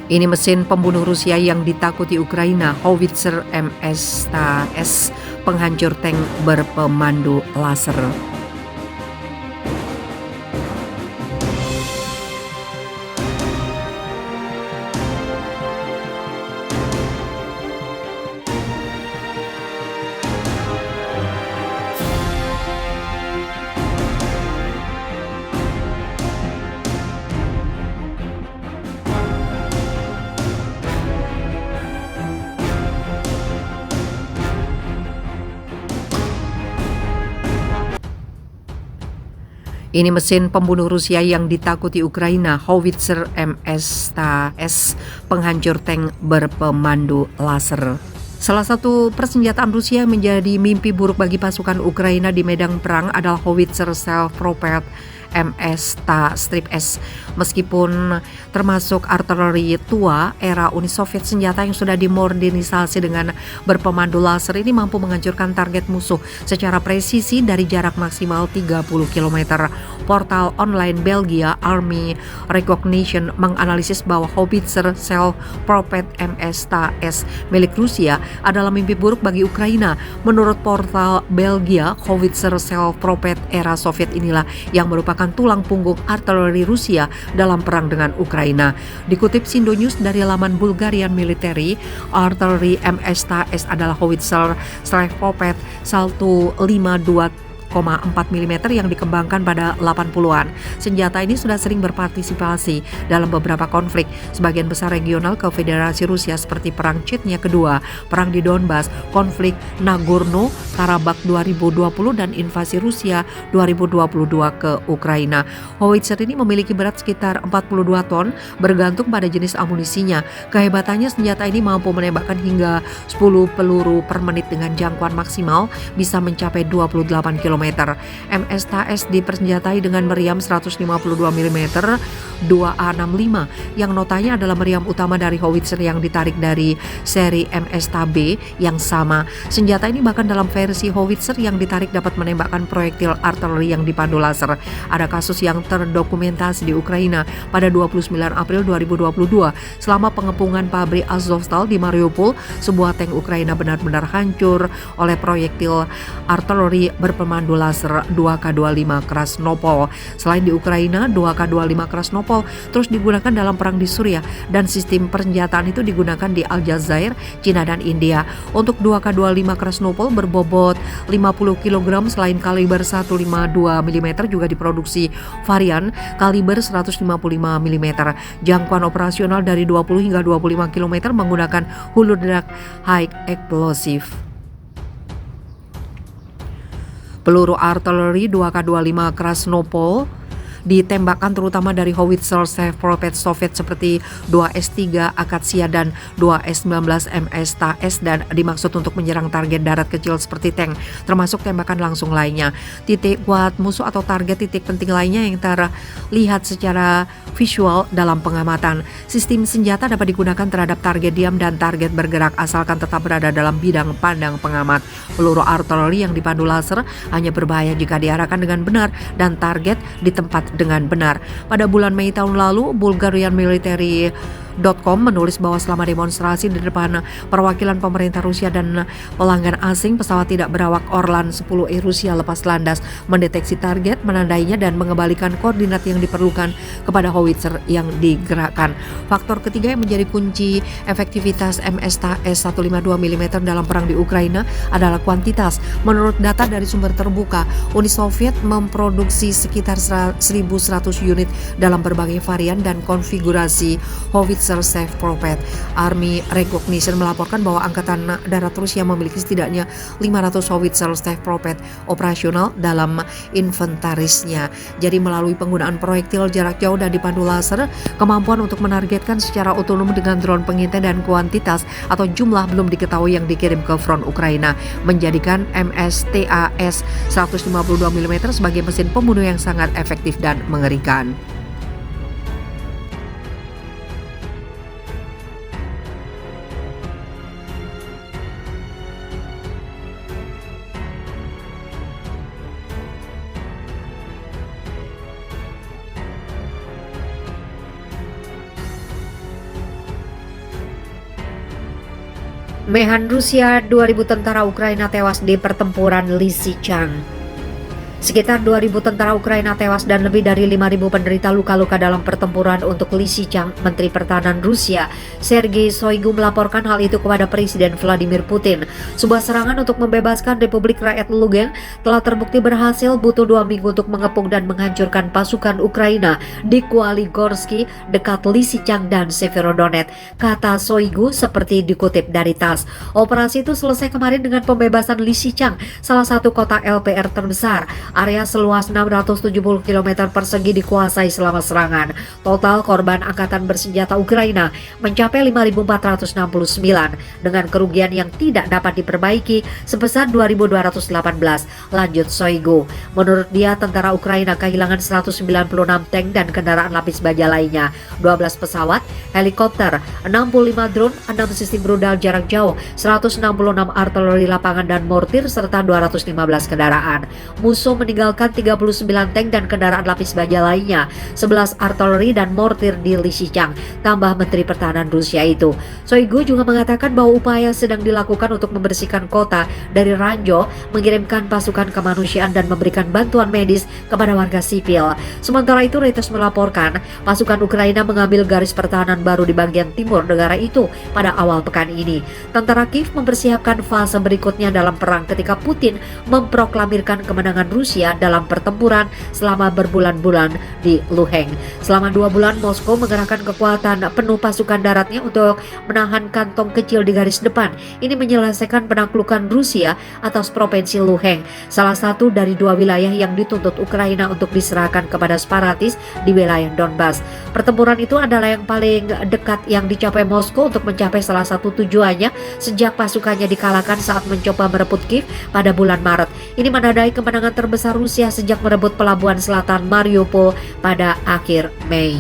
Ini mesin pembunuh Rusia yang ditakuti Ukraina, Howitzer MS-TAS, penghancur tank berpemandu laser. Ini mesin pembunuh Rusia yang ditakuti Ukraina, Howitzer MS-TAS, penghancur tank berpemandu laser. Salah satu persenjataan Rusia yang menjadi mimpi buruk bagi pasukan Ukraina di medan perang adalah Howitzer Self-Propelled MS-TAS. Meskipun termasuk artileri tua era Uni Soviet, senjata yang sudah dimodernisasi dengan berpemandu laser ini mampu menghancurkan target musuh secara presisi dari jarak maksimal 30 km. Portal online Belgia Army Recognition menganalisis bahwa Howitzer Self-Propelled MS-TAS milik Rusia adalah mimpi buruk bagi Ukraina. Menurut portal Belgia, Howitzer Self-Propelled era Soviet inilah yang merupakan tulang punggung artileri Rusia dalam perang dengan Ukraina. Dikutip Sindo News dari laman Bulgarian Military, artileri MS-TAS adalah Howitzer Self-Propelled 152,4 mm yang dikembangkan pada 80-an. Senjata ini sudah sering berpartisipasi dalam beberapa konflik, sebagian besar regional ke Federasi Rusia seperti Perang Chechnya Kedua, Perang di Donbas, konflik Nagorno-Karabakh 2020, dan invasi Rusia 2022 ke Ukraina. Howitzer ini memiliki berat sekitar 42 ton, bergantung pada jenis amunisinya. Kehebatannya, senjata ini mampu menembakkan hingga 10 peluru per menit dengan jangkauan maksimal bisa mencapai 28 km. MS-TAS dipersenjatai dengan meriam 152 mm 2A65 yang notanya adalah meriam utama dari Howitzer yang ditarik dari seri MS-TB yang sama. Senjata ini bahkan dalam versi Howitzer yang ditarik dapat menembakkan proyektil artileri yang dipandu laser. Ada kasus yang terdokumentasi di Ukraina pada 29 April 2022. Selama pengepungan pabrik Azovstal di Mariupol, sebuah tank Ukraina benar-benar hancur oleh proyektil artileri berpemandu laser 2K25 Krasnopol. Selain di Ukraina, 2K25 Krasnopol terus digunakan dalam perang di Suriah, dan sistem persenjataan itu digunakan di Aljazair, Cina, dan India. Untuk 2K25 Krasnopol berbobot 50 kg. Selain kaliber 152 mm juga diproduksi varian kaliber 155 mm. Jangkauan operasional dari 20 hingga 25 km menggunakan hulu ledak high explosive. Peluru artileri 2K25 Krasnopol ditembakkan terutama dari Howitzer Self-Propelled Soviet seperti 2S3 Akatsya dan 2S19 MS-TAS, dan dimaksud untuk menyerang target darat kecil seperti tank, termasuk tembakan langsung lainnya. Titik kuat musuh atau target titik penting lainnya yang terlihat secara visual dalam pengamatan. Sistem senjata dapat digunakan terhadap target diam dan target bergerak asalkan tetap berada dalam bidang pandang pengamat. Peluru artileri yang dipandu laser hanya berbahaya jika diarahkan dengan benar dan target di tempat dengan benar. Pada bulan Mei tahun lalu, Bulgarian Military menulis bahwa selama demonstrasi di depan perwakilan pemerintah Rusia dan pelanggan asing, pesawat tidak berawak Orlan 10E Rusia lepas landas, mendeteksi target, menandainya, dan mengembalikan koordinat yang diperlukan kepada Howitzer yang digerakkan. Faktor ketiga yang menjadi kunci efektivitas MS-TAS 152 mm dalam perang di Ukraina adalah kuantitas. Menurut data dari sumber terbuka, Uni Soviet memproduksi sekitar 1.100 unit dalam berbagai varian dan konfigurasi Howitzer Self-Propelled. Army Recognition melaporkan bahwa Angkatan Darat Rusia memiliki setidaknya 500 Howitzer Self-Propelled operasional dalam inventarisnya. Jadi melalui penggunaan proyektil jarak jauh dan dipandu laser, kemampuan untuk menargetkan secara otonom dengan drone pengintai dan kuantitas atau jumlah belum diketahui yang dikirim ke front Ukraina menjadikan MS-TAS 152 mm sebagai mesin pembunuh yang sangat efektif dan mengerikan. Mehan Rusia, 2.000 tentara Ukraina tewas di pertempuran Lysychansk. Sekitar 2.000 tentara Ukraina tewas dan lebih dari 5.000 penderita luka-luka dalam pertempuran untuk Lysychansk. Menteri Pertahanan Rusia, Sergei Shoigu, melaporkan hal itu kepada Presiden Vladimir Putin. Sebuah serangan untuk membebaskan Republik Rakyat Lugansk telah terbukti berhasil, butuh 2 minggu untuk mengepung dan menghancurkan pasukan Ukraina di Kuali-Gorsky, dekat Lysychansk dan Severodonetsk, kata Shoigu seperti dikutip dari TASS. Operasi itu selesai kemarin dengan pembebasan Lysychansk, salah satu kota LPR terbesar. Area seluas 670 km persegi dikuasai selama serangan. Total korban angkatan bersenjata Ukraina mencapai 5.469 dengan kerugian yang tidak dapat diperbaiki sebesar 2.218, lanjut Shoigu. Menurut dia, tentara Ukraina kehilangan 196 tank dan kendaraan lapis baja lainnya, 12 pesawat, helikopter, 65 drone, 6 sistem rudal jarak jauh, 166 artileri lapangan dan mortir, serta 215 kendaraan. Musuh meninggalkan 39 tank dan kendaraan lapis baja lainnya, 11 artileri dan mortir di Lysychansk, tambah Menteri Pertahanan Rusia itu. Shoigu juga mengatakan bahwa upaya sedang dilakukan untuk membersihkan kota dari ranjau, mengirimkan pasukan kemanusiaan dan memberikan bantuan medis kepada warga sipil. Sementara itu, Reuters melaporkan pasukan Ukraina mengambil garis pertahanan baru di bagian timur negara itu pada awal pekan ini. Tentara Kiev mempersiapkan fase berikutnya dalam perang ketika Putin memproklamirkan kemenangan Rusia dalam pertempuran selama berbulan-bulan di Luhansk. Selama 2 bulan, Moskow mengerahkan kekuatan penuh pasukan daratnya untuk menahan kantong kecil di garis depan. Ini menyelesaikan penaklukan Rusia atas provinsi Luhansk, salah satu dari 2 wilayah yang dituntut Ukraina untuk diserahkan kepada separatis di wilayah Donbas. Pertempuran itu adalah yang paling dekat yang dicapai Moskow untuk mencapai salah satu tujuannya sejak pasukannya dikalahkan saat mencoba merebut Kiev pada bulan Maret. Ini menandai kemenangan terbesar Rusia sejak merebut pelabuhan selatan Mariupol pada akhir Mei.